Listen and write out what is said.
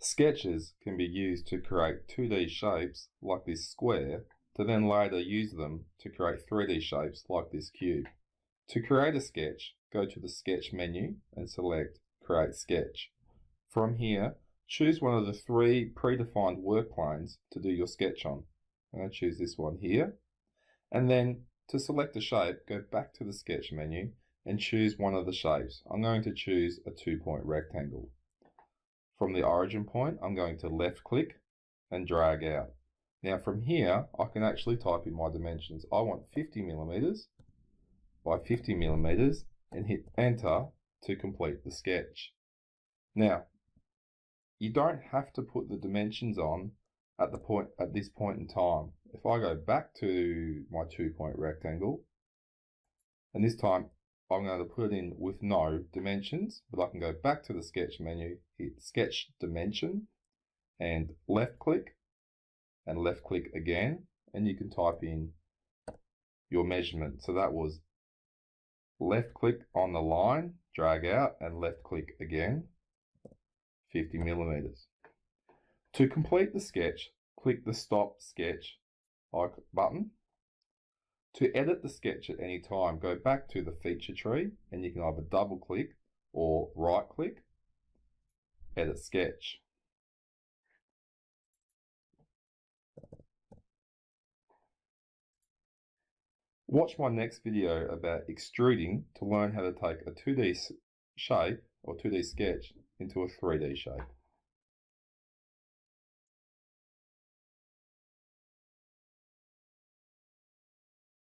Sketches can be used to create 2D shapes like this square, to then later use them to create 3D shapes like this cube. To create a sketch, go to the Sketch menu and select Create Sketch. From here, choose one of the 3 predefined work planes to do your sketch on. I'm going to choose this one here. And then to select a shape, go back to the Sketch menu and choose one of the shapes. I'm going to choose a 2-point rectangle. From the origin point, I'm going to left click and drag out. Now from here, I can actually type in my dimensions. I want 50 millimeters by 50 millimeters and hit enter to complete the sketch. Now, you don't have to put the dimensions on at this point in time. If I go back to my 2-point rectangle, and this time I'm going to put it in with no dimensions, but I can go back to the sketch menu, hit sketch dimension, and left click again, and you can type in your measurement. So that was left click on the line, drag out, and left click again, 50 millimeters. To complete the sketch, click the Stop Sketch button. To edit the sketch at any time, go back to the feature tree and you can either double click or right click, edit sketch. Watch my next video about extruding to learn how to take a 2D shape or 2D sketch into a 3D shape.